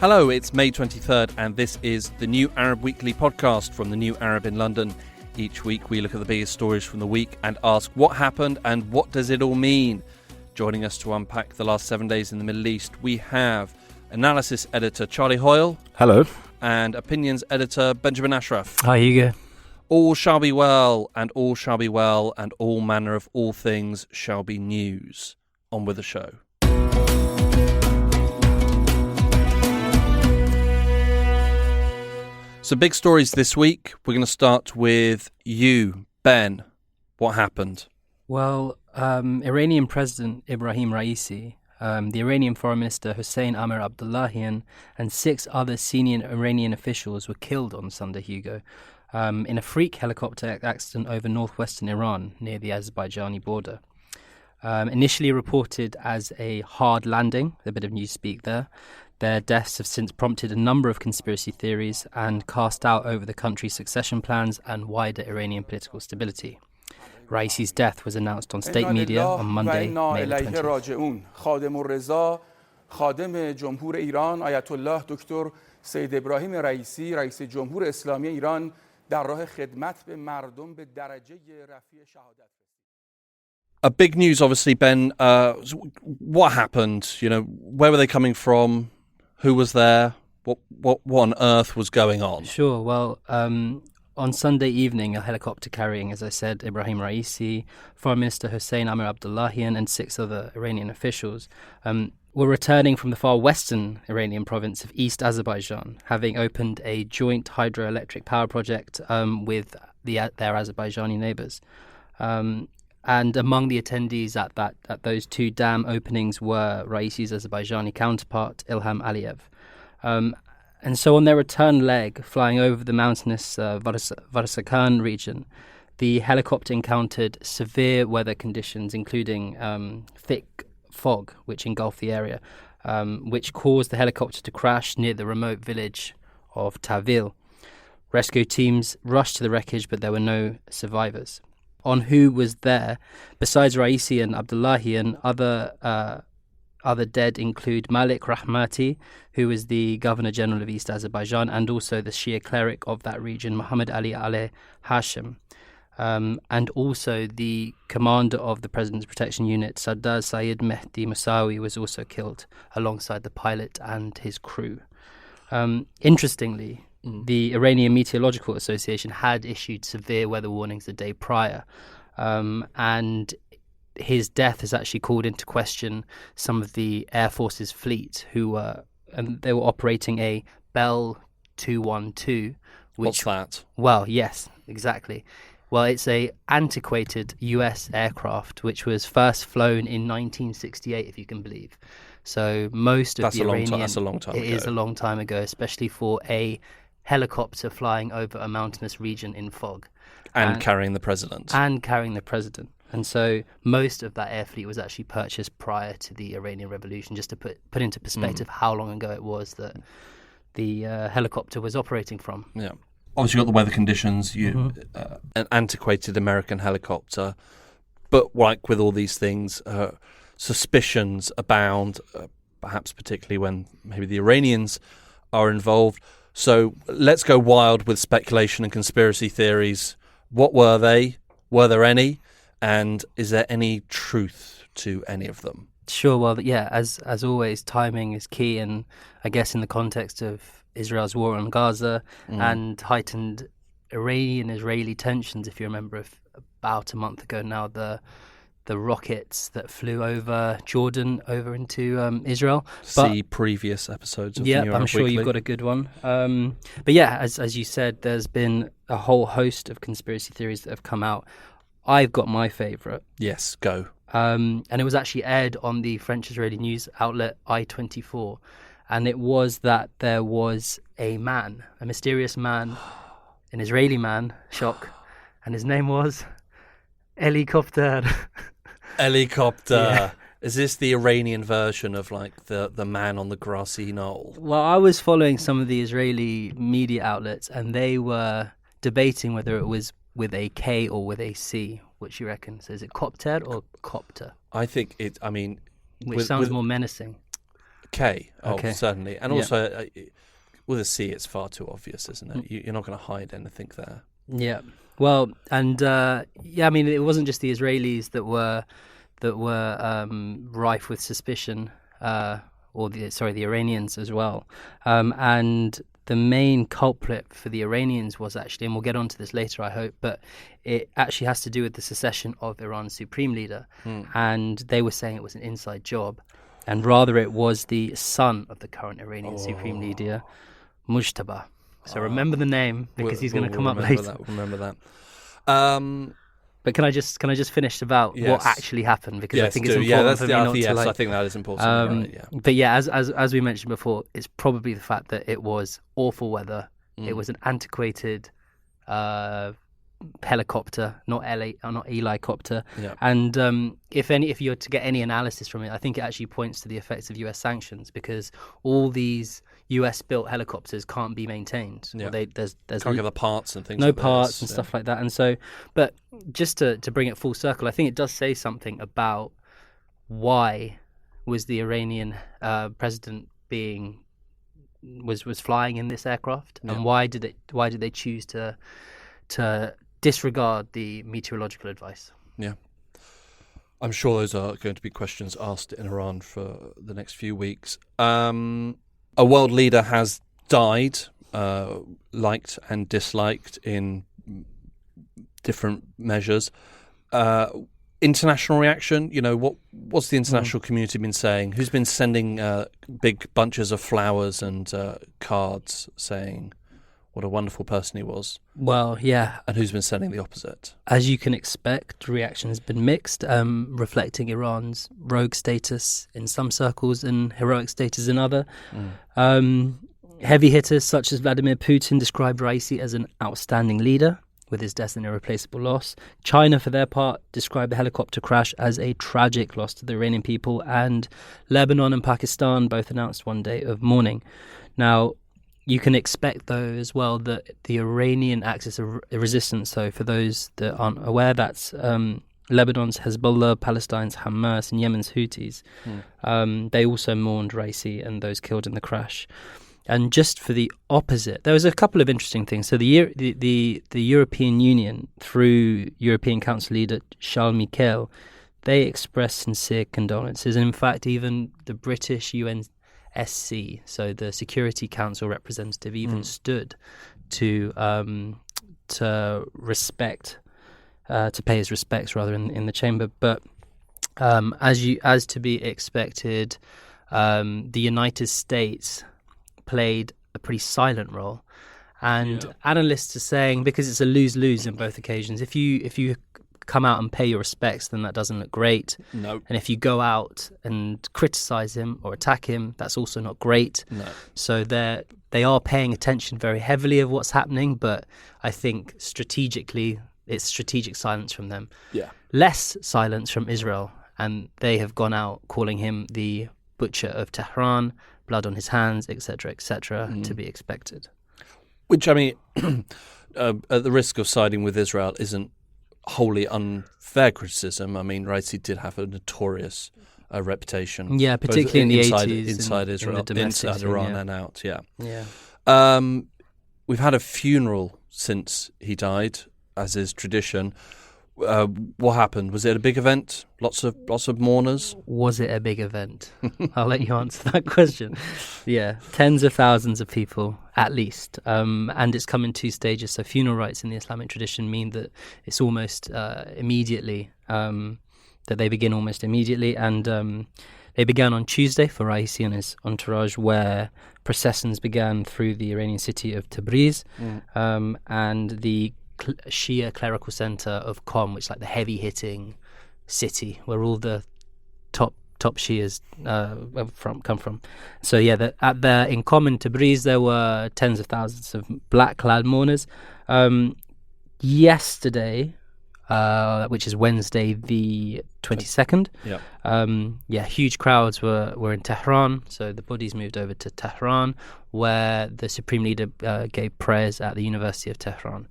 Hello, it's May 23rd and this is the New Arab Weekly podcast from the New Arab in London. Each week we look at the biggest stories from the week and ask what happened and what does it all mean. Joining us to unpack the last 7 days in the Middle East, we have analysis editor Charlie Hoyle. Hello. And opinions editor Benjamin Ashraf. Hi, Hugo. All shall be well, and all shall be well, and all manner of all things shall be news. On with the show. So big stories this week. We're going to start with you, Ben. What happened? Well, Iranian President Ebrahim Raisi, the Iranian Foreign Minister Hossein Amir-Abdollahian, and 6 other senior Iranian officials were killed on Sunday, Hugo, in a freak helicopter accident over northwestern Iran near the Azerbaijani border. Initially reported as a hard landing, a bit of newspeak there. Their deaths have since prompted a number of conspiracy theories and cast doubt over the country's succession plans and wider Iranian political stability. Raisi's death was announced on state media on Monday, May 20th. خادم جمهور ایران آیت الله دکتر سید ابراهیم رئیسی رئیس جمهور اسلامی ایران در راه خدمت به مردم به درجه رفیع شهادت. A big news, obviously, Ben. What happened? You know, where were they coming from? Who was there? What on earth was going on? Sure. Well, on Sunday evening, a helicopter carrying, as I said, Ebrahim Raisi, Foreign Minister Hossein Amir-Abdollahian, and 6 other Iranian officials were returning from the far western Iranian province of East Azerbaijan, having opened a joint hydroelectric power project with their Azerbaijani neighbours. And among the attendees at those 2 dam openings were Raisi's Azerbaijani counterpart, Ilham Aliyev. And so on their return leg, flying over the mountainous Varsakan region, the helicopter encountered severe weather conditions, including thick fog, which engulfed the area, which caused the helicopter to crash near the remote village of Tawil. Rescue teams rushed to the wreckage, but there were no survivors. On who was there, besides Raisi and Abdullahian, other dead include Malik Rahmati, who was the Governor General of East Azerbaijan, and also the Shia cleric of that region, Muhammad Ali Aleh Hashim, and also the commander of the President's Protection Unit, Sardar Saeed Mehdi Musawi, was also killed alongside the pilot and his crew. Interestingly, the Iranian Meteorological Association had issued severe weather warnings the day prior, and his death has actually called into question some of the Air Force's fleet, they were operating a Bell 212. What's that? Well, yes, exactly. Well, it's a antiquated US aircraft which was first flown in 1968, if you can believe. So most of the Iranian... That's a long time ago. It is a long time ago, especially for a helicopter flying over a mountainous region in fog. And carrying the president. And so most of that air fleet was actually purchased prior to the Iranian Revolution, just to put into perspective how long ago it was that the helicopter was operating from. Yeah. Obviously, you've got the weather conditions, an antiquated American helicopter, but like with all these things, suspicions abound, perhaps particularly when maybe the Iranians are involved. So let's go wild with speculation and conspiracy theories. What were they? Were there any? And is there any truth to any of them? Sure. Well, yeah, as always, timing is key. And I guess in the context of Israel's war on Gaza and heightened Iranian-Israeli tensions, if you remember, about a month ago now, the rockets that flew over Jordan over into Israel. See previous episodes of New Arab I'm sure Weekly. You've got a good one. But yeah, as you said, there's been a whole host of conspiracy theories that have come out. I've got my favourite. Yes, go. And it was actually aired on the French-Israeli news outlet I-24. And it was that there was a mysterious man, an Israeli man, shock, and his name was Helicopter. Helicopter. Yeah. Is this the Iranian version of like the man on the grassy knoll? Well, I was following some of the Israeli media outlets, and they were debating whether it was with a K or with a C. What do you reckon? So is it copter or copter? I think which sounds more menacing. K. Okay. Certainly. And Yeah. also, with a C, it's far too obvious, isn't it? You're not going to hide anything there. Yeah. Well, and I mean, it wasn't just the Israelis that were rife with suspicion, the Iranians as well. And the main culprit for the Iranians was actually, and we'll get onto this later, I hope, but it actually has to do with the secession of Iran's supreme leader. And they were saying it was an inside job, and rather it was the son of the current Iranian supreme leader, Mujtaba. So remember the name, because he's going to come up later. Remember that. But can I just finish about what actually happened, because I think it's important for me not to I think that is important. But yeah, as we mentioned before, it's probably the fact that it was awful weather. It was an antiquated helicopter, not helicopter. Yeah. And if you're to get any analysis from it, I think it actually points to the effects of US sanctions, because all these US-built helicopters can't be maintained. Yeah. There's Can't get the parts and things. no like parts this. and stuff like that. And so, but just to bring it full circle, I think it does say something about why was the Iranian president was flying in this aircraft, and why did they choose to disregard the meteorological advice? Yeah. I'm sure those are going to be questions asked in Iran for the next few weeks. A world leader has died, liked and disliked in different measures. International reaction, what's the international community been saying? Who's been sending big bunches of flowers and cards saying what a wonderful person he was? Well, yeah. And who's been sending the opposite? As you can expect, reaction has been mixed, reflecting Iran's rogue status in some circles and heroic status in other. Heavy hitters such as Vladimir Putin described Raisi as an outstanding leader, with his death an irreplaceable loss. China, for their part, described the helicopter crash as a tragic loss to the Iranian people, and Lebanon and Pakistan both announced one day of mourning. Now, you can expect, though, as well, that the Iranian axis of resistance, so for those that aren't aware, that's Lebanon's Hezbollah, Palestine's Hamas, and Yemen's Houthis. They also mourned Raisi and those killed in the crash. And just for the opposite, there was a couple of interesting things. So the European Union, through European Council leader Charles Michel, they expressed sincere condolences. And in fact, even the British UNSC, so the Security Council representative, even stood to respect, to pay his respects rather in the chamber. But as to be expected, the United States played a pretty silent role, and analysts are saying, because it's a lose-lose in both occasions, if you come out and pay your respects, then that doesn't look great. No. And if you go out and criticize him or attack him, that's also not great. No. So they are paying attention very heavily of what's happening, but I think strategically it's strategic silence from them. Yeah. Less silence from Israel, and they have gone out calling him the butcher of Tehran, blood on his hands, etc., to be expected. Which, I mean, at the risk of siding with Israel, isn't wholly unfair criticism. I mean, Raisi did have a notorious reputation. Yeah, particularly in the 80s. Inside Israel, in the domestic inside Iran scene, and out, yeah. Yeah. We've had a funeral since he died, as is tradition. What happened? Was it a big event? Lots of mourners? Was it a big event? I'll let you answer that question. Yeah, tens of thousands of people at least. And it's come in two stages. So funeral rites in the Islamic tradition mean that it's almost immediately, that they begin almost immediately. And they began on Tuesday for Raisi and his entourage, where processions began through the Iranian city of Tabriz and the Shia clerical center of Qom, which is like the heavy-hitting city where all the top Shias come from. So yeah, in Qom in Tabriz there were tens of thousands of black-clad mourners. Yesterday, which is Wednesday the 22nd. Huge crowds were in Tehran, so the bodies moved over to Tehran, where the Supreme Leader gave prayers at the University of Tehran.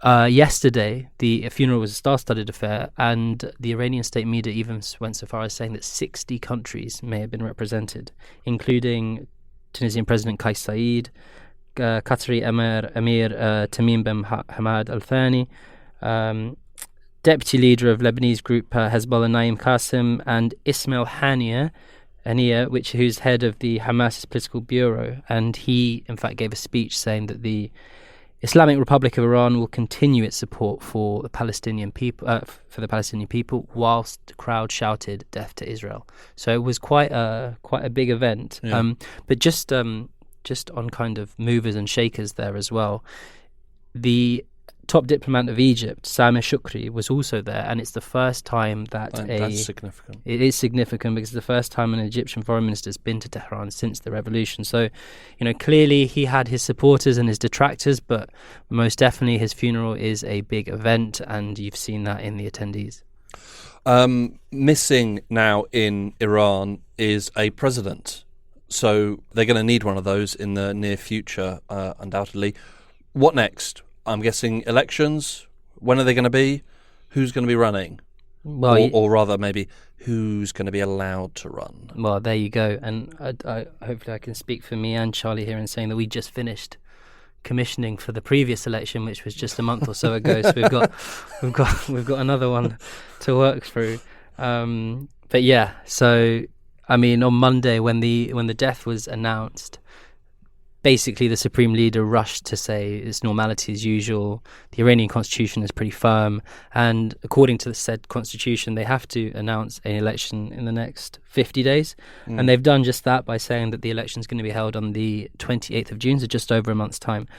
Yesterday, the funeral was a star-studded affair, and the Iranian state media even went so far as saying that 60 countries may have been represented, including Tunisian President Kais Saied, Qatari Emir Tamim bin Hamad Al Thani, Deputy Leader of Lebanese group Hezbollah Naim Qasim, and Ismail Haniyeh, who's head of the Hamas political bureau, and he in fact gave a speech saying that the Islamic Republic of Iran will continue its support for the Palestinian people, whilst the crowd shouted "Death to Israel." So it was quite a big event. But just on kind of movers and shakers there as well, the top diplomat of Egypt, Sameh Shoukry, was also there, and it's the first time that that's significant. It is significant because it's the first time an Egyptian foreign minister has been to Tehran since the revolution. So, clearly he had his supporters and his detractors, but most definitely his funeral is a big event, and you've seen that in the attendees. Missing now in Iran is a president, so they're going to need one of those in the near future, undoubtedly. What next? I'm guessing elections. When are they going to be? Who's going to be running? Well, or rather, maybe who's going to be allowed to run? Well, there you go. And I hopefully I can speak for me and Charlie here in saying that we just finished commissioning for the previous election, which was just a month or so ago. So we've got another one to work through. But yeah, so I mean, on Monday when the death was announced, basically the Supreme Leader rushed to say it's normality as usual. The Iranian constitution is pretty firm, and according to the said constitution, they have to announce an election in the next 50 days. And they've done just that by saying that the election is going to be held on the 28th of June, so just over a month's time.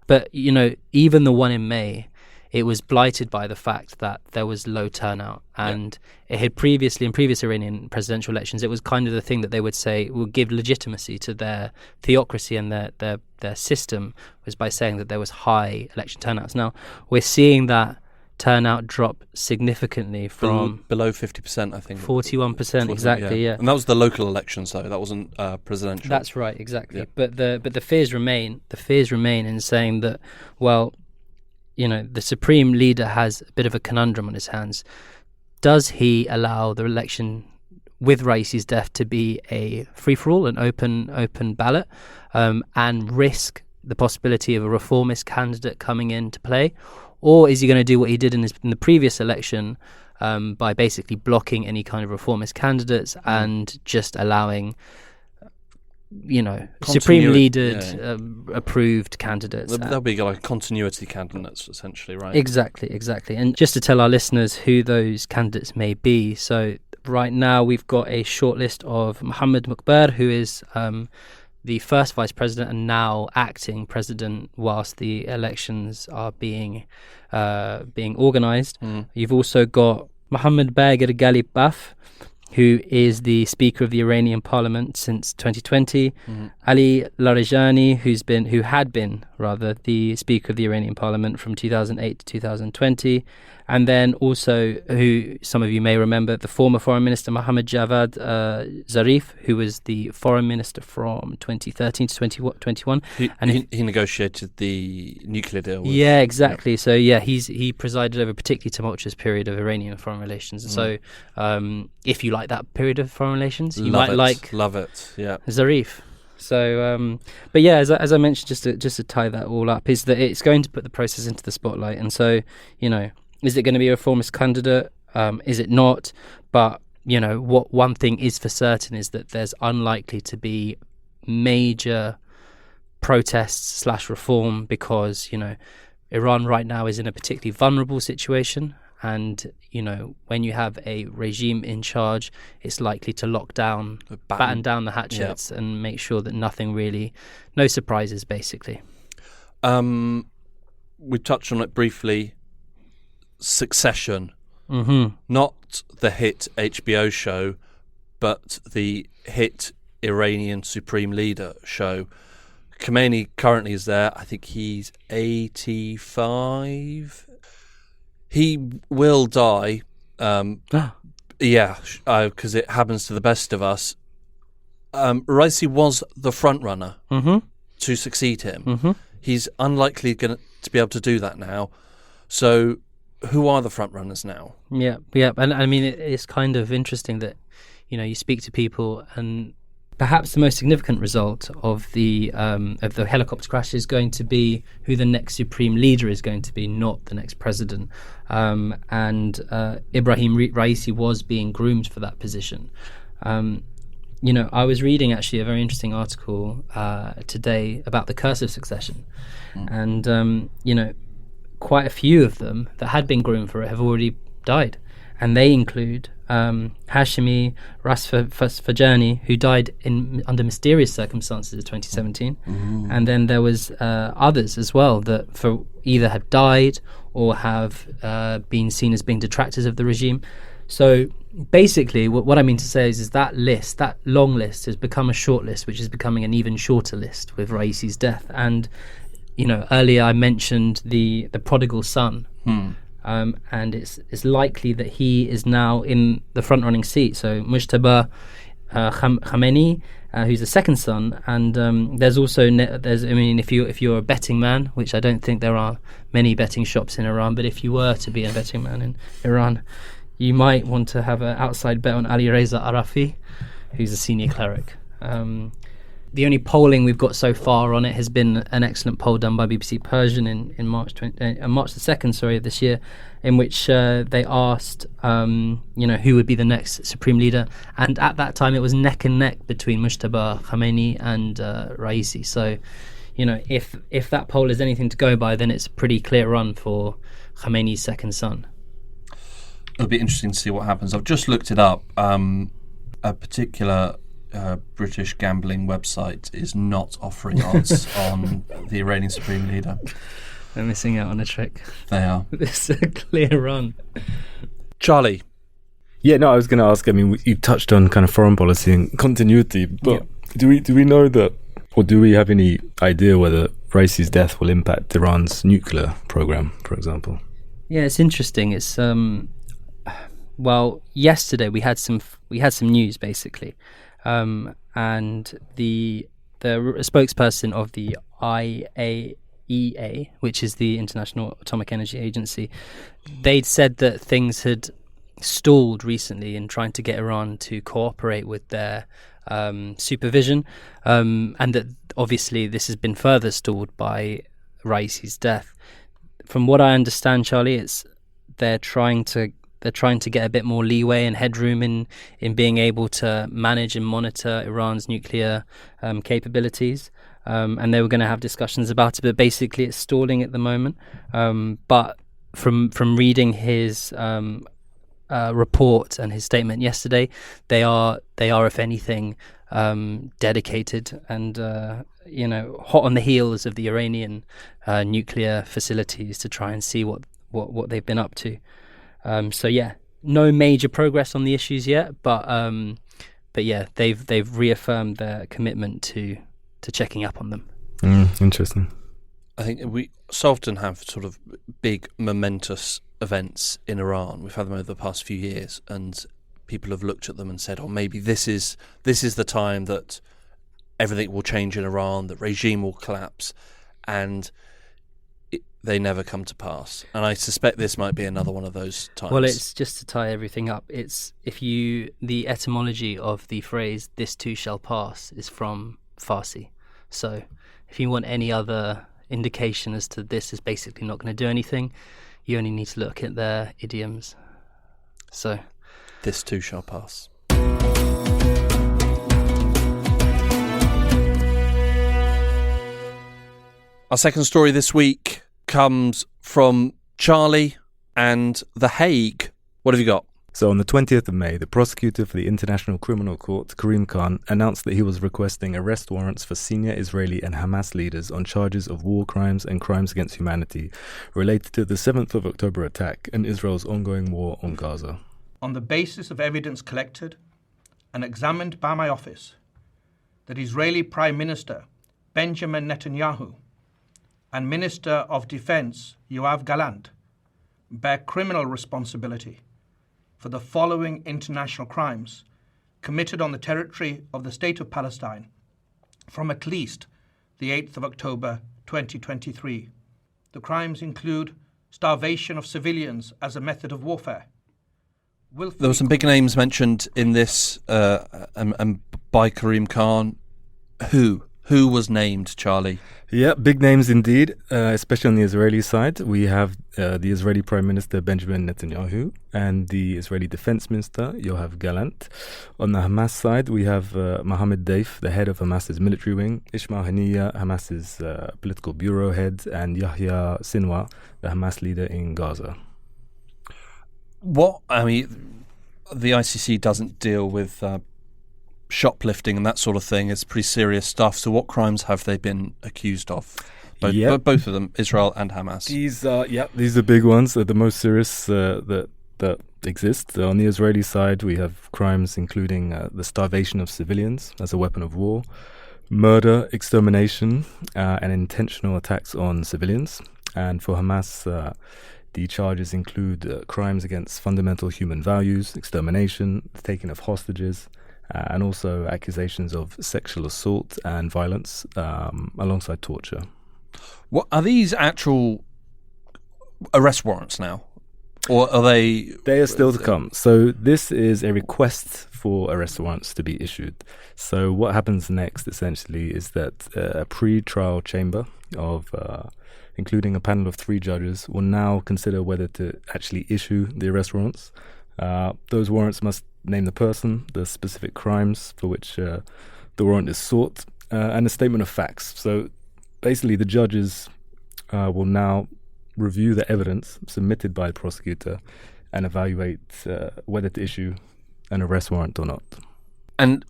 But, even the one in May, it was blighted by the fact that there was low turnout, and it had previously, in previous Iranian presidential elections, it was kind of the thing that they would say would give legitimacy to their theocracy and their system, was by saying that there was high election turnouts. Now we're seeing that turnout drop significantly from below 50%, I think. 41%, exactly, yeah. And that was the local elections, though. That wasn't presidential. That's right, exactly. Yeah. But the fears remain. The fears remain in saying that, well, the Supreme Leader has a bit of a conundrum on his hands. Does he allow the election with Raisi's death to be a free-for-all, an open ballot, and risk the possibility of a reformist candidate coming into play? Or is he going to do what he did in the previous election by basically blocking any kind of reformist candidates and just allowing Supreme Leader approved candidates? There'll be like continuity candidates, essentially, right? Exactly. And just to tell our listeners who those candidates may be, so right now we've got a short list of Mohammed Muqbar, who is the first vice president and now acting president whilst the elections are being organised. You've also got Mohammed Bagher Ghalibaf, who is the Speaker of the Iranian Parliament since 2020, Ali Larijani, who had been the Speaker of the Iranian Parliament from 2008 to 2020, and then also, who some of you may remember, the former Foreign Minister Mohammad Javad Zarif, who was the Foreign Minister from 2013 to 2021. He negotiated the nuclear deal. Yeah, exactly. So he presided over a particularly tumultuous period of Iranian foreign relations. So if you like that period of foreign relations, you love it. Yeah, Zarif. So, but yeah, as I mentioned, just to tie that all up, is that it's going to put the process into the spotlight. And so, is it going to be a reformist candidate? Is it not? But, what one thing is for certain is that there's unlikely to be major protests / reform because, Iran right now is in a particularly vulnerable situation. And, when you have a regime in charge, it's likely to batten down the hatchets and make sure that no surprises, basically. We touched on it briefly. Succession. Not the hit HBO show, but the hit Iranian Supreme Leader show. Khamenei currently is there. I think he's 85. He will die. Because it happens to the best of us. Raisi was the front runner to succeed him. He's unlikely to be able to do that now. So who are the front runners now? Yeah. And I mean, it's kind of interesting that, you speak to people, and perhaps the most significant result of the helicopter crash is going to be who the next supreme leader is going to be, not the next president. And Ebrahim Raisi was being groomed for that position. I was reading actually a very interesting article today about the curse of succession. And, quite a few of them that had been groomed for it have already died. And they include Hashemi Rasfajani, who died under mysterious circumstances in 2017. And then there was others as well that either have died or have been seen as being detractors of the regime. So basically, what I mean to say is that list, that long list, has become a short list, which is becoming an even shorter list with Raisi's death. And, earlier I mentioned the prodigal son. And it's likely that he is now in the front-running seat. So Mujtaba Khamenei, who's the second son, and there's also if you're a betting man, which I don't think there are many betting shops in Iran, but if you were to be a betting man in Iran, you might want to have an outside bet on Ali Reza Arafi, who's a senior cleric. The only polling we've got so far on it has been an excellent poll done by BBC Persian in March the 2nd, of this year, in which they asked, who would be the next supreme leader, and at that time it was neck and neck between Mujtaba Khamenei and Raisi. So, if that poll is anything to go by, then it's a pretty clear run for Khamenei's second son. It'll be interesting to see what happens. I've just looked it up. A particular British gambling website is not offering odds on the Iranian Supreme Leader. They're missing out on a trick. They are. It's a clear run. Charlie. Yeah, no, I was going to ask, you touched on kind of foreign policy and continuity, but do we know that, or do we have any idea whether Raisi's death will impact Iran's nuclear program, for example? Yeah, it's interesting. It's yesterday we had some news basically. And the spokesperson of the IAEA, which is the International Atomic Energy Agency, they'd said that things had stalled recently in trying to get Iran to cooperate with their supervision, and that obviously this has been further stalled by Raisi's death. From what I understand, Charlie, they're trying to get a bit more leeway and headroom in being able to manage and monitor Iran's nuclear capabilities. And they were going to have discussions about it, but basically it's stalling at the moment. But from reading his report and his statement yesterday, they are if anything dedicated and hot on the heels of the Iranian nuclear facilities to try and see what they've been up to. No major progress on the issues yet, but they've reaffirmed their commitment to checking up on them. Interesting. I think we so often have sort of big momentous events in Iran. We've had them over the past few years, and people have looked at them and said, "Oh, maybe this is the time that everything will change in Iran, that regime will collapse," and they never come to pass. And I suspect this might be another one of those times. Well, it's just to tie everything up. It's the etymology of the phrase "this too shall pass" is from Farsi. So if you want any other indication as to this is basically not going to do anything, you only need to look at their idioms. So this too shall pass. Our second story this week comes from Charlie and The Hague. What have you got? So on the 20th of May, the prosecutor for the International Criminal Court, Karim Khan, announced that he was requesting arrest warrants for senior Israeli and Hamas leaders on charges of war crimes and crimes against humanity related to the 7th of October attack and Israel's ongoing war on Gaza. On the basis of evidence collected and examined by my office, that Israeli Prime Minister Benjamin Netanyahu and Minister of Defense Yoav Gallant bear criminal responsibility for the following international crimes committed on the territory of the State of Palestine from at least the 8th of October 2023. The crimes include starvation of civilians as a method of warfare. There were some big names mentioned in this and by Karim Khan. Who was named, Charlie? Yeah, big names indeed, especially on the Israeli side. We have the Israeli Prime Minister Benjamin Netanyahu and the Israeli Defense Minister Yoav Gallant. On the Hamas side, we have Mohammed Deif, the head of Hamas's military wing, Ismail Haniyeh, Hamas's political bureau head, and Yahya Sinwar, the Hamas leader in Gaza. The ICC doesn't deal with shoplifting and that sort of thing. It's pretty serious stuff. So what crimes have they been accused of? Both of them, Israel and Hamas. These are big ones. The most serious that exist. On the Israeli side, we have crimes including the starvation of civilians as a weapon of war, murder, extermination, and intentional attacks on civilians. And for Hamas, the charges include crimes against fundamental human values, extermination, the taking of hostages, and also accusations of sexual assault and violence alongside torture. What are these actual arrest warrants now? Or are they... They are still to come. So this is a request for arrest warrants to be issued. So what happens next, essentially, is that a pre-trial chamber of... including a panel of 3 judges, will now consider whether to actually issue the arrest warrants. Those warrants must name the person, the specific crimes for which the warrant is sought, and a statement of facts. So basically the judges will now review the evidence submitted by the prosecutor and evaluate whether to issue an arrest warrant or not. And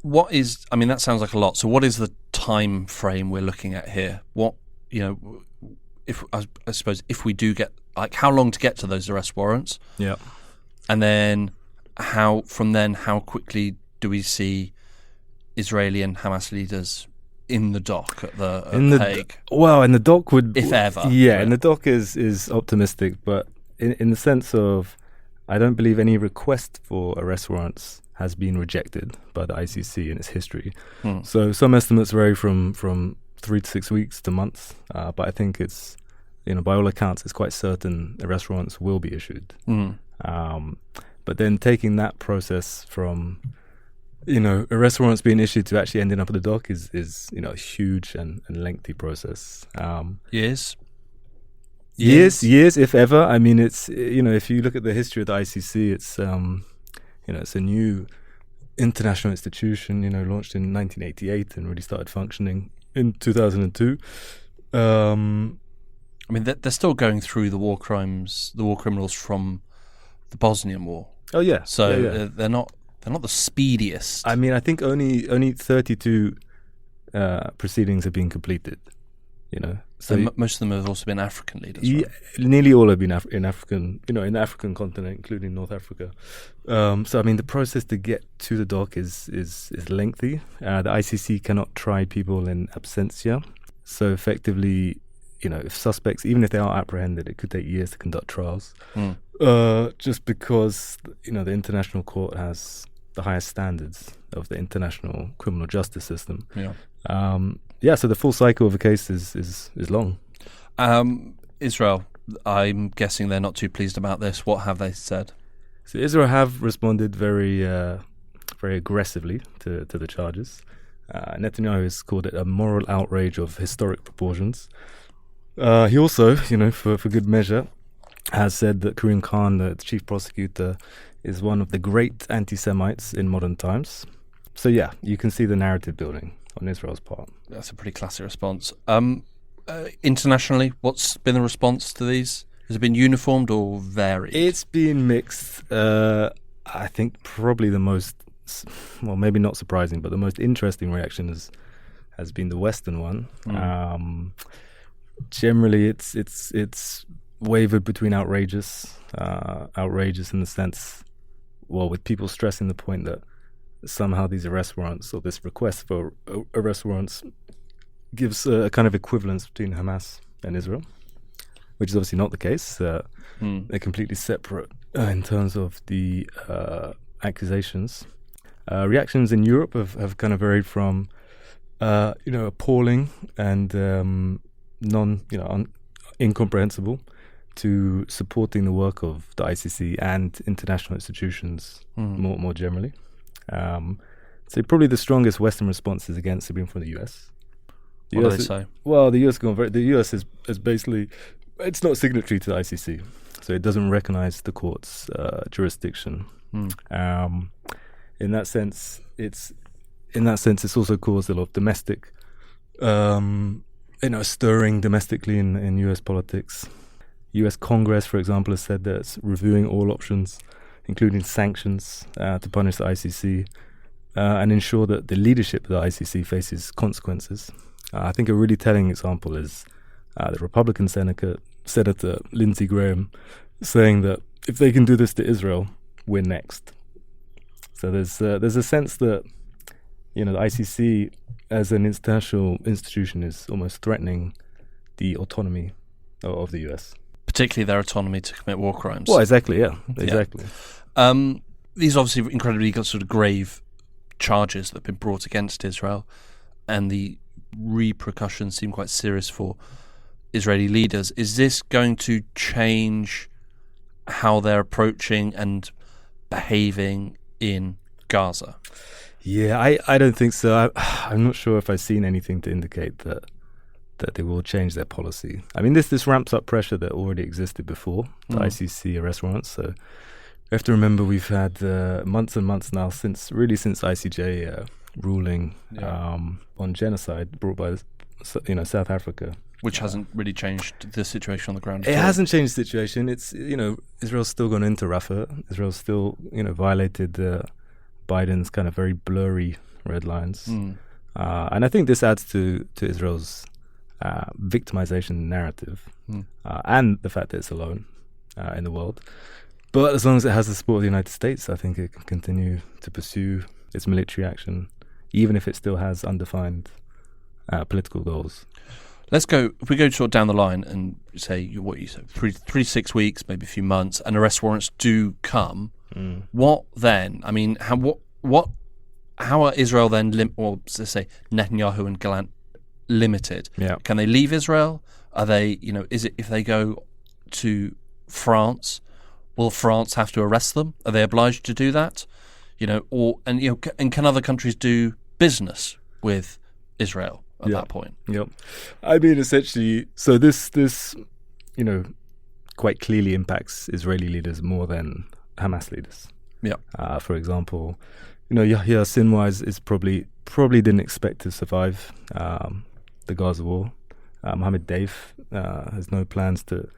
what is... that sounds like a lot. So what is the time frame we're looking at here? What... if I suppose if we do get, how long to get to those arrest warrants? Yeah. And then how quickly do we see Israeli and Hamas leaders in the dock at the Hague? In the dock would... If ever. Yeah, right. And the dock is optimistic, but in the sense of, I don't believe any request for arrest warrants has been rejected by the ICC in its history. So some estimates vary from 3 to 6 weeks to months, but I think it's, by all accounts, it's quite certain arrest warrants will be issued. But then taking that process from, arrest warrants being issued to actually ending up at the dock is a huge and lengthy process. Years, if ever. It's, if you look at the history of the ICC, it's, it's a new international institution, launched in 1988 and really started functioning in 2002. They're still going through the war criminals from the Bosnian War. Oh yeah. So yeah. They're not the speediest. I think only 32 proceedings have been completed. So most of them have also been African leaders. Right? Nearly all have been in African, in the African continent, including North Africa. So the process to get to the dock is lengthy. The ICC cannot try people in absentia. So effectively, if suspects, even if they are apprehended, it could take years to conduct trials. Just because the international court has the highest standards of the international criminal justice system. So the full cycle of a case is long. Israel, I'm guessing they're not too pleased about this. What have they said? So Israel have responded very aggressively to the charges. Netanyahu has called it a moral outrage of historic proportions. He also, for good measure, has said that Karim Khan, the chief prosecutor, is one of the great anti-Semites in modern times. So yeah, you can see the narrative building on Israel's part. That's a pretty classic response. Internationally, what's been the response to these? Has it been uniformed or varied? It's been mixed. I think probably the most, well, maybe not surprising, but the most interesting reaction has been the Western one. Generally, it's wavered between outrageous in the sense, well, with people stressing the point that somehow these arrest warrants or this request for arrest warrants gives a kind of equivalence between Hamas and Israel. which is obviously not the case. They're completely separate in terms of the accusations. Reactions in Europe have kind of varied from appalling and incomprehensible to supporting the work of the ICC and international institutions more generally. So probably the strongest Western response is against it being from the US. What do they say? Well, the US is basically, it's not signatory to the ICC, so it doesn't recognize the court's jurisdiction. In that sense, it's also caused a lot of domestic, stirring domestically in US politics. US Congress, for example, has said that it's reviewing all options, including sanctions, to punish the ICC and ensure that the leadership of the ICC faces consequences. I think a really telling example is the Republican Senator Lindsey Graham saying that if they can do this to Israel, we're next. So there's a sense that the ICC as an international institution is almost threatening the autonomy of the US. Particularly their autonomy to commit war crimes. Well, exactly, yeah. Exactly. These are obviously incredibly sort of grave charges that have been brought against Israel, and the repercussions seem quite serious for Israeli leaders. Is this going to change how they're approaching and behaving in Gaza? Yeah, I don't think so. I'm not sure if I've seen anything to indicate that they will change their policy. I mean, this ramps up pressure that already existed before the ICC arrest warrants. So we have to remember we've had months and months now since ICJ ruling on genocide brought by South Africa, which hasn't really changed the situation on the ground. It hasn't changed the situation. It's Israel's still gone into Rafah. Israel's still violated Biden's kind of very blurry red lines, and I think this adds to Israel's victimization narrative and the fact that it's alone in the world. But as long as it has the support of the United States, I think it can continue to pursue its military action, even if it still has undefined political goals. Let's go, if we go sort of down the line and say what you said, 3 to 6 weeks, maybe a few months, and arrest warrants do come, what then? I mean, how are Israel then, let's say Netanyahu and Gallant limited? Yeah. Can they leave Israel? Are they, is it if they go to France, will France have to arrest them? Are they obliged to do that? And can other countries do business with Israel at that point? Yep. I mean, essentially, so this quite clearly impacts Israeli leaders more than Hamas leaders. Yeah. For example, Yahya Sinwar is probably didn't expect to survive the Gaza war. Mohammed Deif has no plans to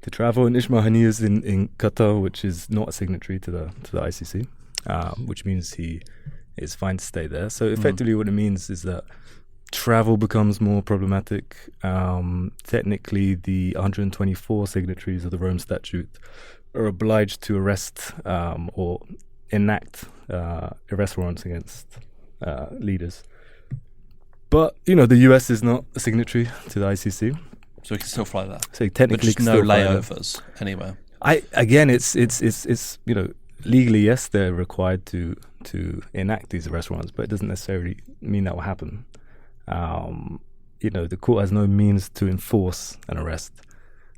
travel, and Ismail Haniyeh is in Qatar, which is not a signatory to the ICC, which means he is fine to stay there. So effectively, what it means is that travel becomes more problematic. Technically, the 124 signatories of the Rome Statute are obliged to arrest or enact arrest warrants against leaders. But, the US is not a signatory to the ICC. So we can still fly there. So technically, but no layovers anywhere. It's legally, yes, they're required to enact these arrest warrants, but it doesn't necessarily mean that will happen. The court has no means to enforce an arrest,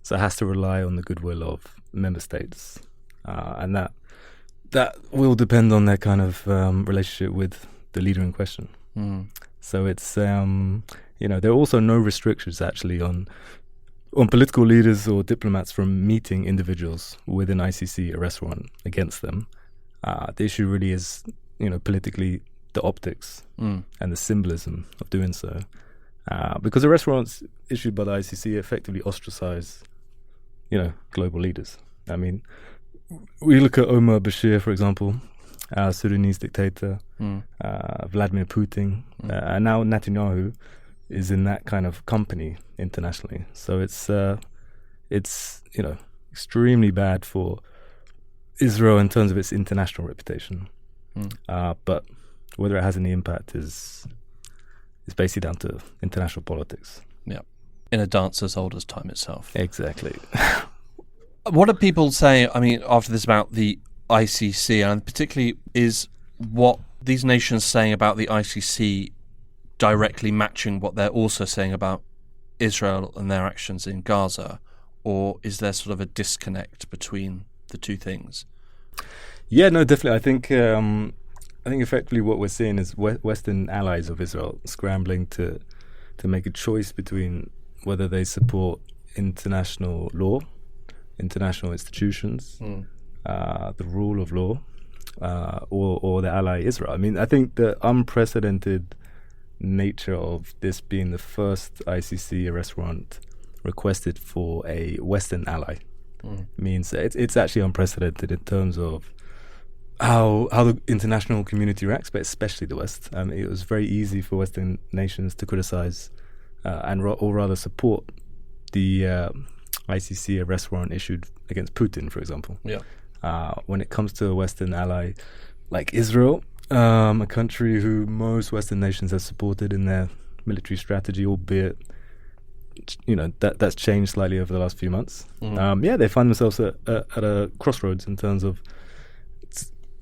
so it has to rely on the goodwill of member states, and that will depend on their kind of relationship with the leader in question. So it's there are also no restrictions actually on political leaders or diplomats from meeting individuals with an ICC arrest warrant against them. The issue really is politically the optics and the symbolism of doing so, because arrest warrants issued by the ICC effectively ostracize global leaders. I mean, we look at Omar Bashir, for example, Sudanese dictator, Vladimir Putin, and now Netanyahu is in that kind of company internationally. So it's extremely bad for Israel in terms of its international reputation. But whether it has any impact is basically down to international politics. Yeah. in a dance as old as time itself. Exactly. What do people say, I mean, after this about the ICC, and particularly is what these nations saying about the ICC directly matching what they're also saying about Israel and their actions in Gaza, or is there sort of a disconnect between the two things? Yeah, no, definitely. I think effectively what we're seeing is Western allies of Israel scrambling to make a choice between whether they support international law, international institutions, the rule of law, or the ally Israel. I mean, I think the unprecedented nature of this being the first ICC arrest warrant requested for a Western ally means that it's actually unprecedented in terms of how the international community reacts, but especially the West. It was very easy for Western nations to criticize or rather support the ICC arrest warrant issued against Putin, for example. Yeah. When it comes to a Western ally like Israel, a country who most Western nations have supported in their military strategy, albeit that's changed slightly over the last few months. They find themselves at a crossroads in terms of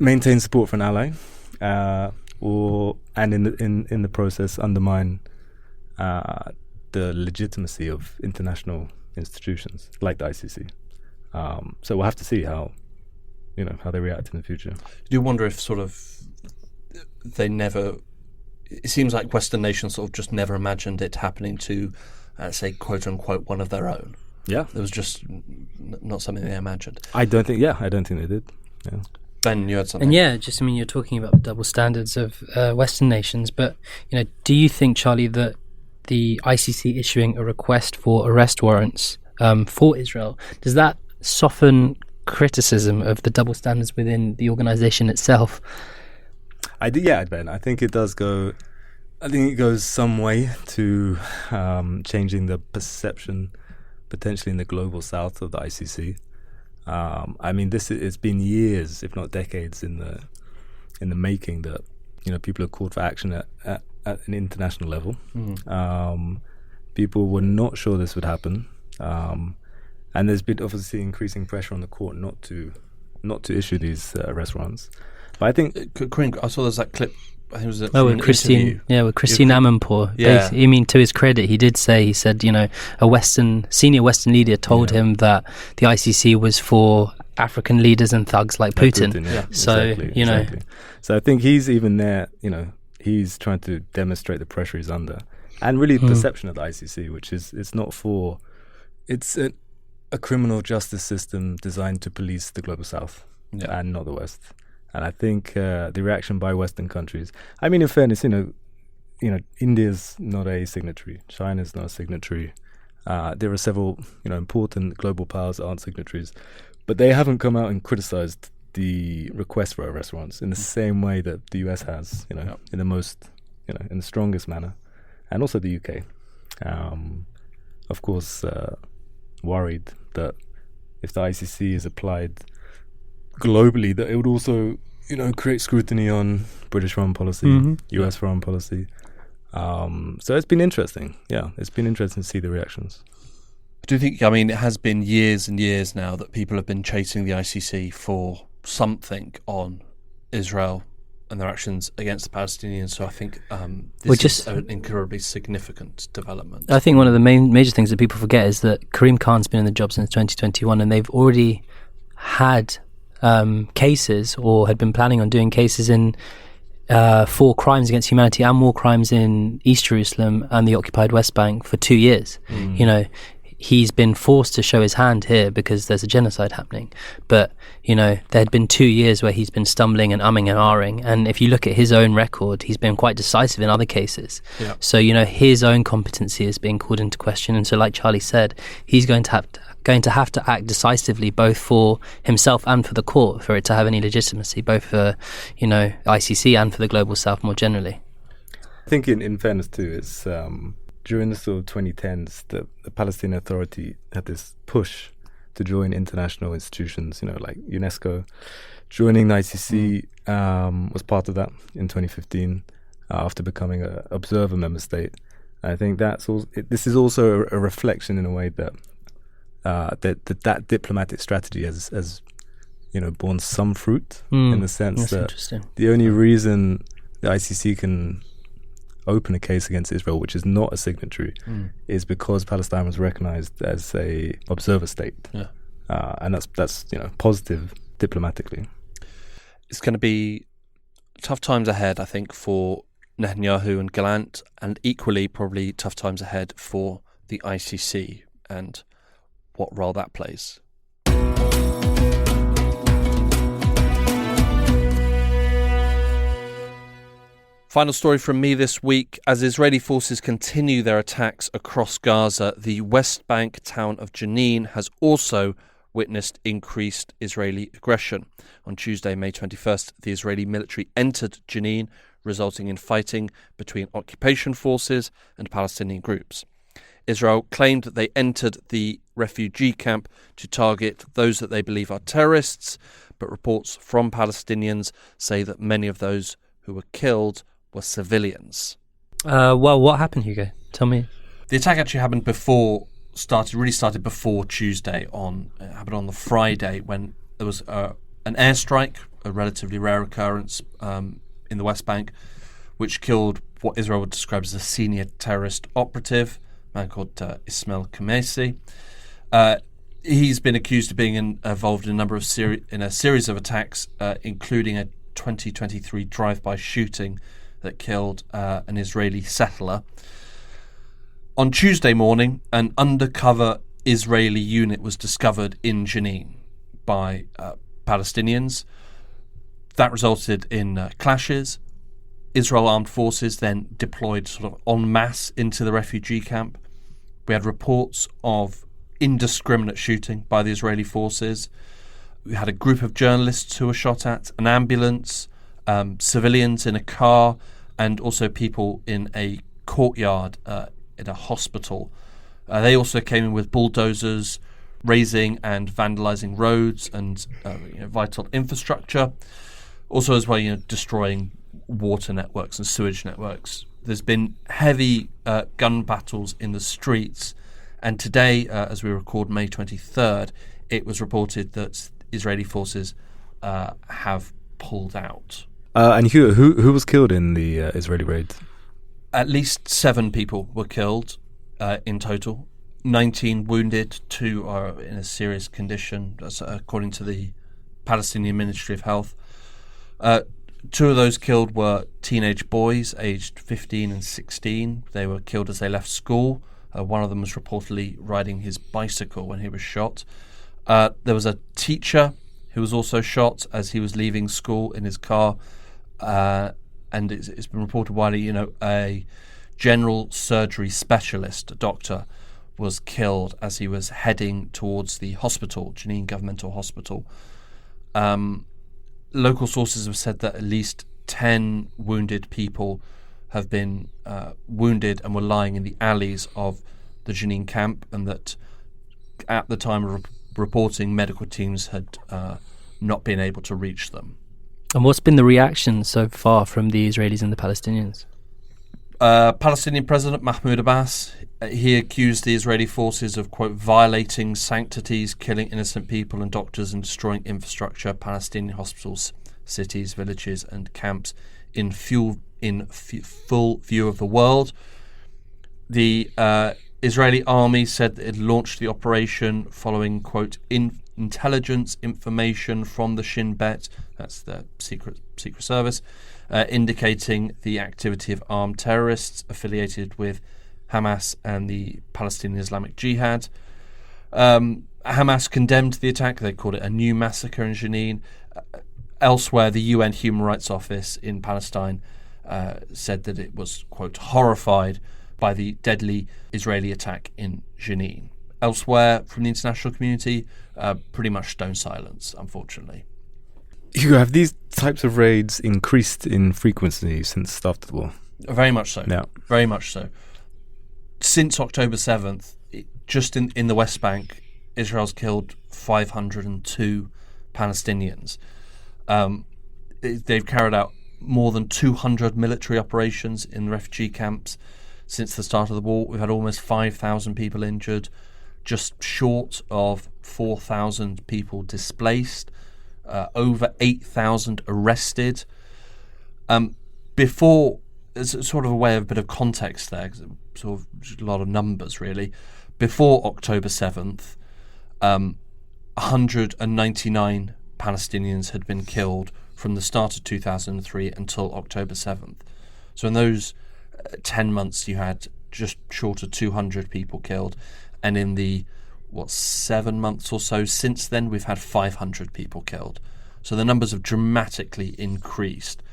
maintain support for an ally, and in the process undermine the legitimacy of international institutions like the ICC. So we'll have to see how they react in the future. Do you wonder if sort of they never? It seems like Western nations sort of just never imagined it happening to, say, quote unquote, one of their own. Yeah, it was just not something they imagined. I don't think they did. Yeah. Ben, you had something. And you're talking about the double standards of Western nations, but do you think, Charlie, that the ICC issuing a request for arrest warrants for Israel, does that soften criticism of the double standards within the organisation itself? Ben. I think it does go. I think it goes some way to changing the perception, potentially in the global south, of the ICC. It's been years, if not decades, in the making that people have called for action at an international level. People were not sure this would happen, and there's been obviously increasing pressure on the court not to issue these arrest warrants. But I think Karim, I saw there's that clip. I think it was with Christine Amanpour. Yeah. I mean, to his credit, he said, a senior Western leader told him that the ICC was for African leaders and thugs like Putin. So, exactly. So I think he's even there, he's trying to demonstrate the pressure he's under. And really the perception of the ICC, which is, it's a criminal justice system designed to police the global south and not the West. And I think the reaction by Western countries, I mean, in fairness, India's not a signatory, China's not a signatory. There are several, important global powers that aren't signatories, but they haven't come out and criticized the request for arrest warrants in the same way that the US has, in the most, in the strongest manner, and also the UK. Of course, worried that if the ICC is applied globally, that it would also, create scrutiny on British foreign policy, US foreign policy. So it's been interesting. Yeah, it's been interesting to see the reactions. Do you think, it has been years and years now that people have been chasing the ICC for something on Israel and their actions against the Palestinians, so I think this is an incredibly significant development. I think one of the major things that people forget is that Karim Khan's been in the job since 2021, and they've already had cases, or had been planning on doing cases for crimes against humanity and war crimes in East Jerusalem and the occupied West Bank for 2 years. He's been forced to show his hand here because there's a genocide happening. But, there had been 2 years where he's been stumbling and umming and ahhing. And if you look at his own record, he's been quite decisive in other cases. Yeah. So, his own competency is being called into question. And so, like Charlie said, he's going to have to act decisively, both for himself and for the court, for it to have any legitimacy, both for, ICC and for the global south more generally. I think in fairness too, it's during the sort of 2010s, the Palestinian Authority had this push to join international institutions, like UNESCO. Joining the ICC was part of that in 2015, after becoming an observer member state. I think this is also a reflection in a way that that diplomatic strategy has borne some fruit in the sense that the only reason the ICC can open a case against Israel, which is not a signatory, is because Palestine was recognized as a observer state, and that's positive diplomatically. It's going to be tough times ahead, I think, for Netanyahu and Gallant, and equally probably tough times ahead for the ICC and what role that plays. Final story from me this week. As Israeli forces continue their attacks across Gaza, the West Bank town of Jenin has also witnessed increased Israeli aggression. On Tuesday, May 21st, the Israeli military entered Jenin, resulting in fighting between occupation forces and Palestinian groups. Israel claimed that they entered the refugee camp to target those that they believe are terrorists, but reports from Palestinians say that many of those who were killed were civilians. Well, what happened, Hugo? Tell me. The attack actually happened started before Tuesday. Happened on the Friday when there was an airstrike, a relatively rare occurrence in the West Bank, which killed what Israel would describe as a senior terrorist operative, a man called Ismail Khamisi. He's been accused of being involved in a number of series of attacks, including a 2023 drive-by shooting that killed an Israeli settler. On Tuesday morning, an undercover Israeli unit was discovered in Jenin by Palestinians. That resulted in clashes. Israel armed forces then deployed sort of en masse into the refugee camp. We had reports of indiscriminate shooting by the Israeli forces. We had a group of journalists who were shot at, an ambulance, civilians in a car, and also people in a courtyard in a hospital. They also came in with bulldozers, razing and vandalising roads and vital infrastructure. Also as well, destroying water networks and sewage networks. There's been heavy gun battles in the streets, and today, as we record May 23rd, it was reported that Israeli forces have pulled out. And who was killed in the Israeli raid? At least 7 people were killed in total. 19 wounded, 2 are in a serious condition, according to the Palestinian Ministry of Health. 2 of those killed were teenage boys aged 15 and 16. They were killed as they left school. One of them was reportedly riding his bicycle when he was shot. There was a teacher who was also shot as he was leaving school in his car. And it's been reported widely, a general surgery specialist, a doctor, was killed as he was heading towards the hospital, Jenin Governmental Hospital. Local sources have said that at least 10 wounded people have been wounded and were lying in the alleys of the Jenin camp, and that at the time of reporting, medical teams had not been able to reach them. And what's been the reaction so far from the Israelis and the Palestinians? Palestinian President Mahmoud Abbas, he accused the Israeli forces of, quote, violating sanctities, killing innocent people and doctors, and destroying infrastructure, Palestinian hospitals, cities, villages and camps in full view of the world. The Israeli army said that it launched the operation following, quote, intelligence information from the Shin Bet, that's the secret service, indicating the activity of armed terrorists affiliated with Hamas and the Palestinian Islamic Jihad. Hamas condemned the attack. They called it a new massacre in Jenin. Elsewhere, the UN Human Rights Office in Palestine said that it was, quote, horrified by the deadly Israeli attack in Jenin. Elsewhere from the international community, pretty much stone silence, unfortunately. Hugo, have these types of raids increased in frequency since the start of the war? Very much so. Yeah. Very much so. Since October 7th, just in the West Bank, Israel's killed 502 Palestinians. They've carried out more than 200 military operations in refugee camps. since the start of the war. We've had almost 5,000 people injured, just short of 4,000 people displaced, over 8,000 arrested. Before, as sort of a way of a bit of context there, sort of a lot of numbers really, before October 7th, 199 Palestinians had been killed from the start of 2003 until October 7th. So in those 10 months, you had just short of 200 people killed. And in the, 7 months or so since then, we've had 500 people killed. So the numbers have dramatically increased.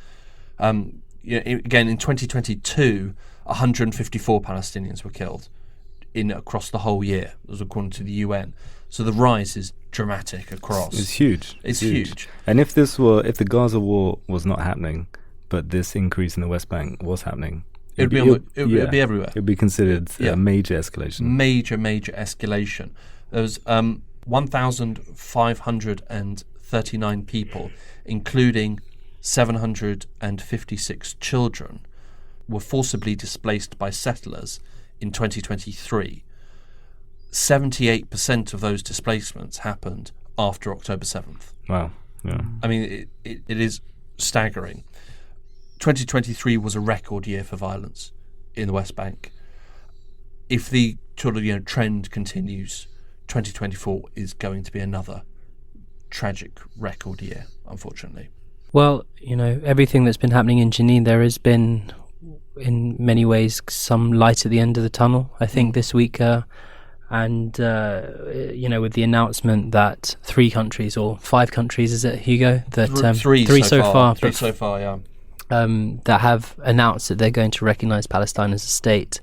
Again, in 2022, 154 Palestinians were killed across the whole year, as according to the UN. So the rise is dramatic across. It's huge. It's huge. And if the Gaza war was not happening, but this increase in the West Bank was happening, It'd be everywhere. It'd be considered a major escalation. Major escalation. There was 1,539 people, including 756 children, were forcibly displaced by settlers in 2023. 78% of those displacements happened after October 7th. Wow. Yeah. I mean, it is staggering. 2023 was a record year for violence in the West Bank. If the sort of trend continues, 2024 is going to be another tragic record year, unfortunately. Well, everything that's been happening in Jenin, there has been, in many ways, some light at the end of the tunnel. I think this week, with the announcement that 3 countries or 5 countries, is it, Hugo? That three so far. Three so far, yeah. That have announced that they're going to recognise Palestine as a state.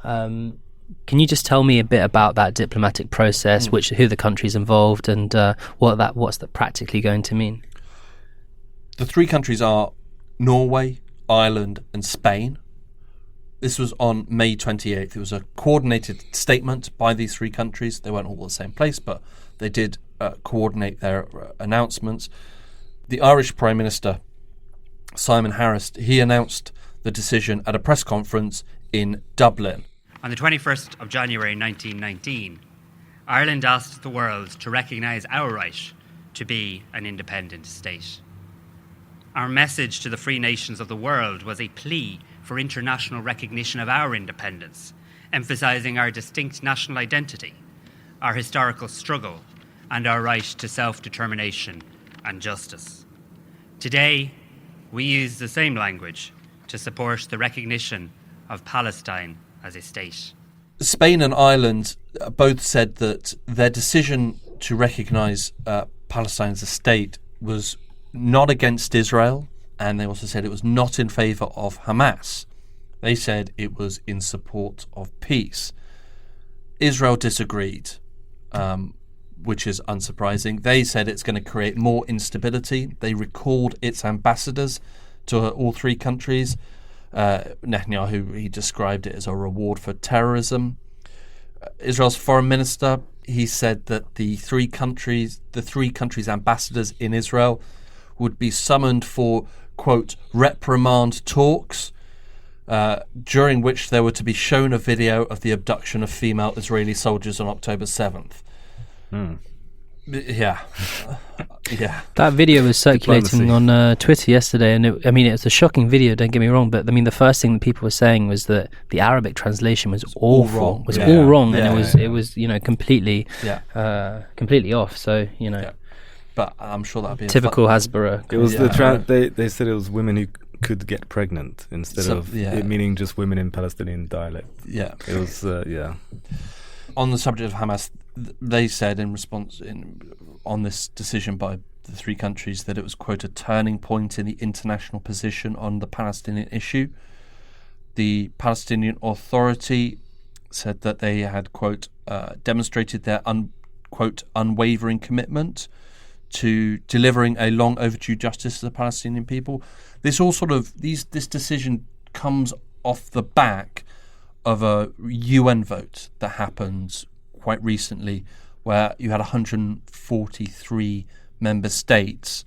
Can you just tell me a bit about that diplomatic process, who the countries involved, and what's that practically going to mean? The 3 countries are Norway, Ireland, and Spain. This was on May 28th. It was a coordinated statement by these 3 countries. They weren't all the same place, but they did coordinate their announcements. The Irish Prime Minister, Simon Harris, he announced the decision at a press conference in Dublin. On the 21st of January 1919, Ireland asked the world to recognise our right to be an independent state. Our message to the free nations of the world was a plea for international recognition of our independence, emphasising our distinct national identity, our historical struggle, and our right to self-determination and justice. Today, we use the same language to support the recognition of Palestine as a state. Spain and Ireland both said that their decision to recognise Palestine as a state was not against Israel, and they also said it was not in favour of Hamas. They said it was in support of peace. Israel disagreed, which is unsurprising. They said it's going to create more instability. They recalled its ambassadors to all 3 countries. Netanyahu, he described it as a reward for terrorism. Israel's foreign minister, he said that the three countries' ambassadors in Israel would be summoned for, quote, reprimand talks, during which they were to be shown a video of the abduction of female Israeli soldiers on October 7th. Yeah. Yeah. That video was circulating on Twitter yesterday, and it was a shocking video, don't get me wrong, but the first thing that people were saying was that the Arabic translation was all wrong. And it was completely completely off. So, Yeah. But I'm sure that'd be typical Hasbara. It was they said it was women who could get pregnant instead of it meaning just women in Palestinian dialect. Yeah. It was On the subject of Hamas, they said in response on this decision by the 3 countries that it was, quote, a turning point in the international position on the Palestinian issue. The Palestinian Authority said that they had, quote, demonstrated their quote, unwavering commitment to delivering a long overdue justice to the Palestinian people. This decision comes off the back of a UN vote that happened quite recently, where you had 143 member states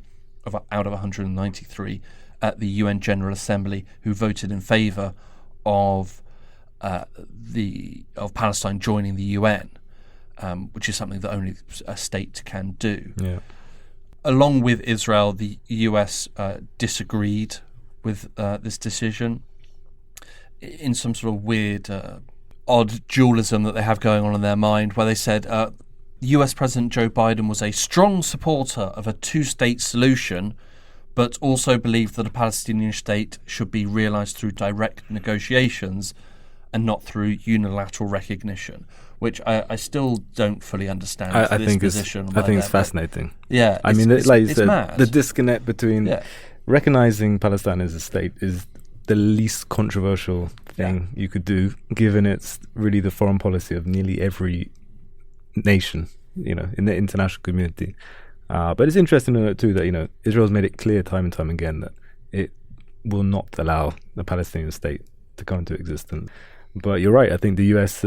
out of 193 at the UN General Assembly who voted in favour of of Palestine joining the UN, which is something that only a state can do. Yeah. Along with Israel, the US disagreed with this decision in some sort of weird, odd dualism that they have going on in their mind, where they said US President Joe Biden was a strong supporter of a two-state solution, but also believed that a Palestinian state should be realised through direct negotiations and not through unilateral recognition, which I still don't fully understand. I think it's fascinating. Yeah, I mean, like you said, mad. The disconnect between recognising Palestine as a state is the least controversial thing you could do, given it's really the foreign policy of nearly every nation, in the international community. But it's interesting to note too that Israel's made it clear time and time again that it will not allow the Palestinian state to come into existence. But you're right. I think the US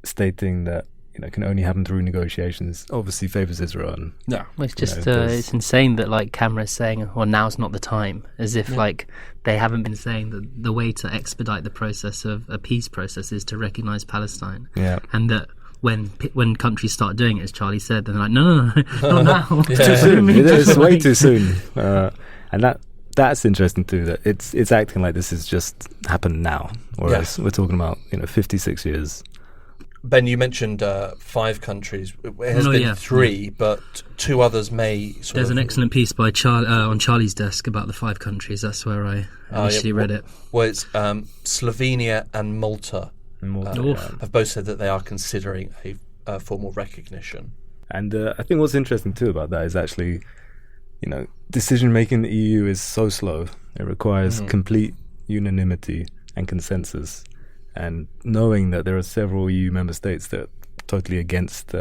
stating that can only happen through negotiations obviously favours Israel. And, it's just it's insane that like Canberra's saying, "Well, now's not the time," as if like they haven't been saying that the way to expedite the process of a peace process is to recognise Palestine. Yeah, and that. When countries start doing it, as Charlie said, they're like, no, not now. Too soon. It's way too soon. And that's interesting too. That it's acting like this has just happened now, whereas we're talking about 56 years. Ben, you mentioned 5 countries. It has been 3, but 2 others may. There's an excellent piece by on Charlie's desk about the 5 countries. That's where I initially read it. Well, it's Slovenia and Malta. Have both said that they are considering a formal recognition. And I think what's interesting too about that is actually, decision making in the EU is so slow. It requires complete unanimity and consensus. And knowing that there are several EU member states that are totally against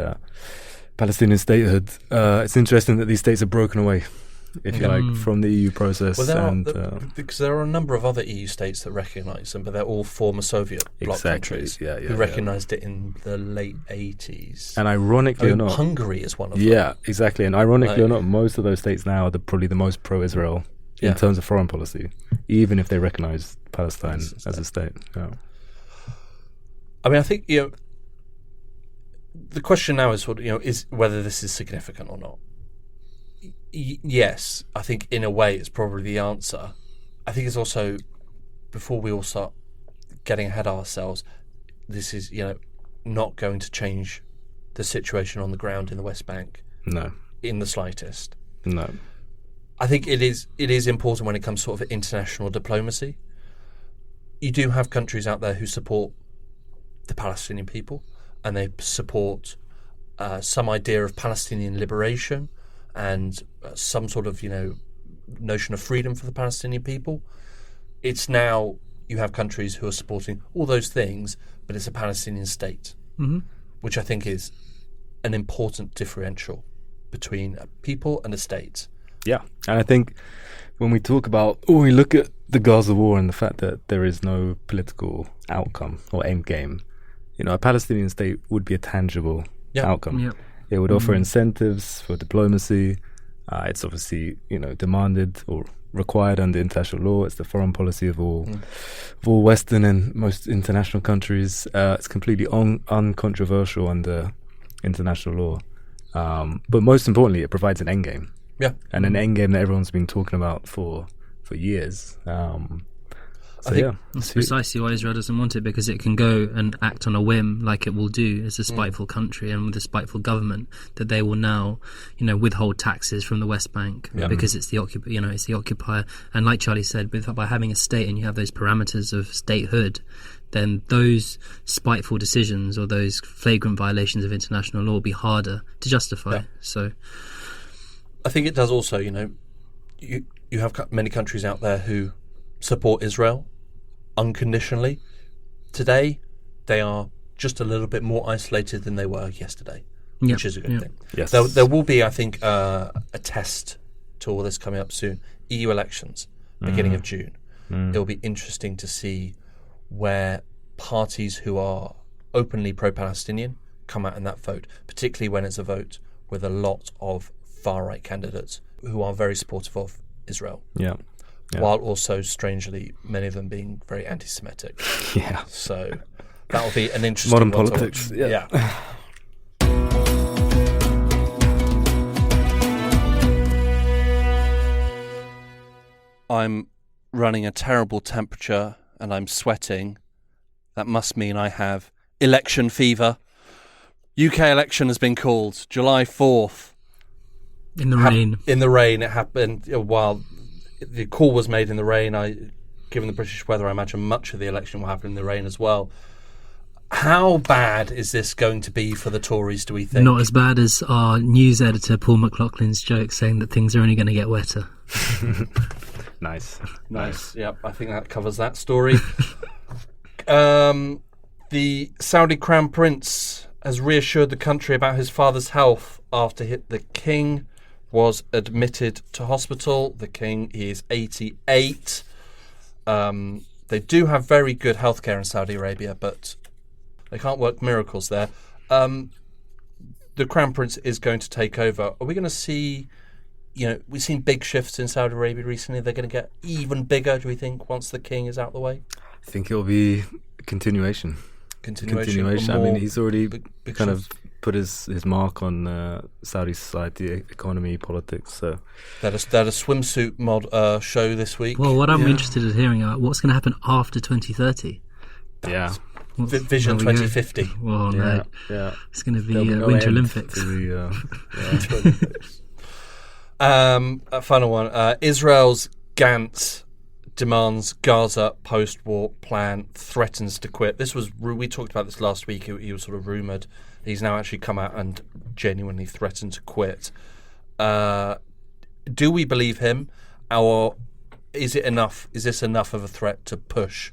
Palestinian statehood, it's interesting that these states are broken away, if you like, from the EU process. Because there are a number of other EU states that recognise them, but they're all former Soviet bloc countries who recognised it in the late 80s. And ironically or not, Hungary is one of them. Yeah, exactly. And ironically or not, most of those states now are probably the most pro-Israel in terms of foreign policy, even if they recognise Palestine as a state. Yeah. I mean, I think the question now is is whether this is significant or not. Yes, I think in a way it's probably the answer. I think it's also, before we all start getting ahead of ourselves, this is not going to change the situation on the ground in the West Bank. No, in the slightest. No, I think it is important when it comes to sort of international diplomacy. You do have countries out there who support the Palestinian people, and they support some idea of Palestinian liberation and some sort of notion of freedom for the Palestinian people. It's now you have countries who are supporting all those things, but it's a Palestinian state, which I think is an important differential between a people and a state. Yeah, and I think when we look at the Gaza war and the fact that there is no political outcome or end game, a Palestinian state would be a tangible outcome. Yep. It would offer incentives for diplomacy. It's obviously, demanded or required under international law. It's the foreign policy of all Western and most international countries. It's completely uncontroversial under international law. But most importantly, it provides an endgame. Yeah. And an endgame that everyone's been talking about for years. I think that's precisely why Israel doesn't want it, because it can go and act on a whim like it will do as a spiteful country and with a spiteful government, that they will now, withhold taxes from the West Bank because it's the occupier. And like Charlie said, by having a state and you have those parameters of statehood, then those spiteful decisions or those flagrant violations of international law will be harder to justify. Yeah. So I think it does also, you have many countries out there who support Israel unconditionally. Today, they are just a little bit more isolated than they were yesterday, which is a good thing. Yes. There will be, I think, a test to all this coming up soon. EU elections, beginning of June. It'll be interesting to see where parties who are openly pro-Palestinian come out in that vote, particularly when it's a vote with a lot of far-right candidates who are very supportive of Israel. Yeah. while also, strangely, many of them being very anti-Semitic. Yeah. So that'll be an interesting Modern one politics. to watch. Yeah. I'm running a terrible temperature and I'm sweating. That must mean I have election fever. UK election has been called July 4th. In the rain. In the rain. It happened while the call was made in the rain. Given the British weather, I imagine much of the election will happen in the rain as well. How bad is this going to be for the Tories, do we think? Not as bad as our news editor Paul McLaughlin's joke saying that things are only going to get wetter. Nice. Yep, I think that covers that story. The Saudi Crown Prince has reassured the country about his father's health after the King was admitted to hospital. The King is 88. They do have very good healthcare in Saudi Arabia, but they can't work miracles there. The Crown Prince is going to take over. Are we going to see, we've seen big shifts in Saudi Arabia recently. They're going to get even bigger, do we think, once the King is out the way? I think it'll be a continuation. I mean, he's already kind of put his mark on Saudi society, economy, politics. So they had a swimsuit show this week. Well, what I'm interested in hearing about what's going to happen after 2030. Yeah. Vision 2050. Oh no! Yeah. It's going to be Winter Olympics. A final one. Israel's Gantz demands Gaza post-war plan, threatens to quit. We talked about this last week. He was sort of rumoured. He's now actually come out and genuinely threatened to quit. Do we believe him, or is it enough? Is this enough of a threat to push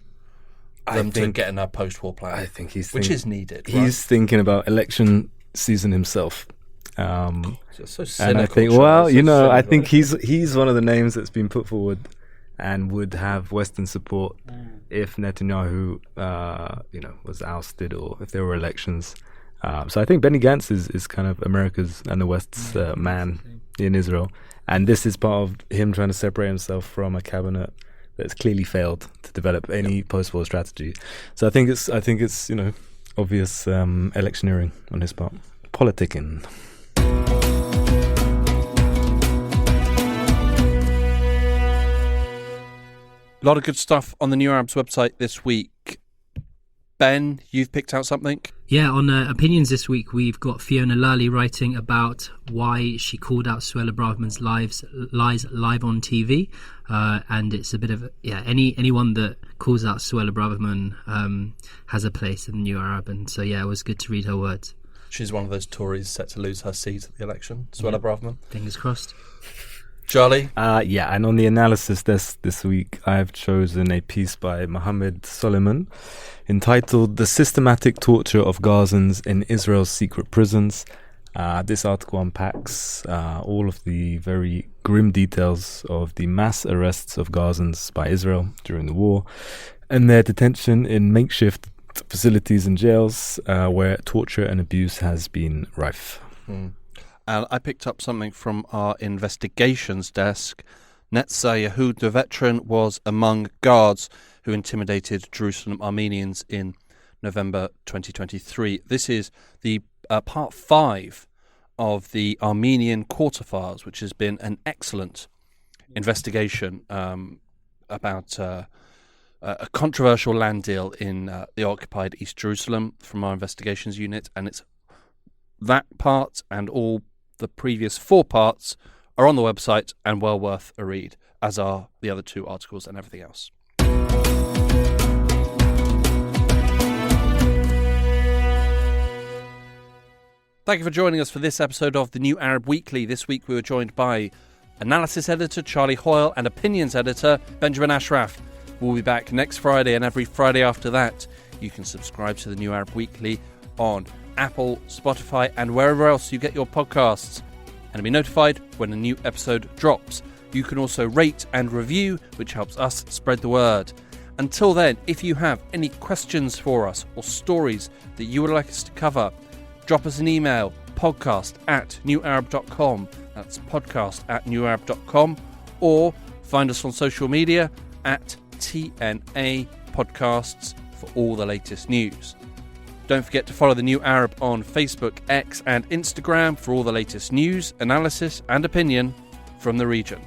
them to get in a post-war plan? I think which is needed. He's thinking about election season himself. So cynical, and I think, I think he's one of the names that's been put forward and would have Western support if Netanyahu, was ousted or if there were elections. So I think Benny Gantz is kind of America's and the West's man in Israel, and this is part of him trying to separate himself from a cabinet that's clearly failed to develop any post-war strategy. So I think it's obvious electioneering on his part, politicking. A lot of good stuff on the New Arabs website this week. Ben, you've picked out something? Yeah, on Opinions this week, we've got Fiona Lally writing about why she called out Suella Braverman's lies live on TV. And it's a bit of, anyone that calls out Suella Braverman has a place in the New Arab. And so, it was good to read her words. She's one of those Tories set to lose her seat at the election, Suella Braverman. Fingers crossed. Charlie? And on the analysis desk this week, I've chosen a piece by Mohammed Soliman entitled "The Systematic Torture of Gazans in Israel's Secret Prisons." This article unpacks all of the very grim details of the mass arrests of Gazans by Israel during the war and their detention in makeshift facilities and jails where torture and abuse has been rife. And I picked up something from our investigations desk. Netza Yehud, the veteran, was among guards who intimidated Jerusalem Armenians in November 2023. This is the part 5 of the Armenian Quarterfiles, which has been an excellent investigation about a controversial land deal in the occupied East Jerusalem from our investigations unit. And it's that part and all the previous 4 parts are on the website and well worth a read, as are the other 2 articles and everything else. Thank you for joining us for this episode of the New Arab Weekly. This week we were joined by analysis editor Charlie Hoyle and opinions editor Benjamin Ashraf. We'll be back next Friday and every Friday after that. You can subscribe to the New Arab Weekly on Apple, Spotify and wherever else you get your podcasts, and be notified when a new episode drops. You can also rate and review, which helps us spread the word. Until then, if you have any questions for us or stories that you would like us to cover, drop us an email, podcast@newarab.com. That's podcast@newarab.com, or Find us on social media at TNA Podcasts for all the latest news. Don't forget to follow The New Arab on Facebook, X and Instagram for all the latest news, analysis and opinion from the region.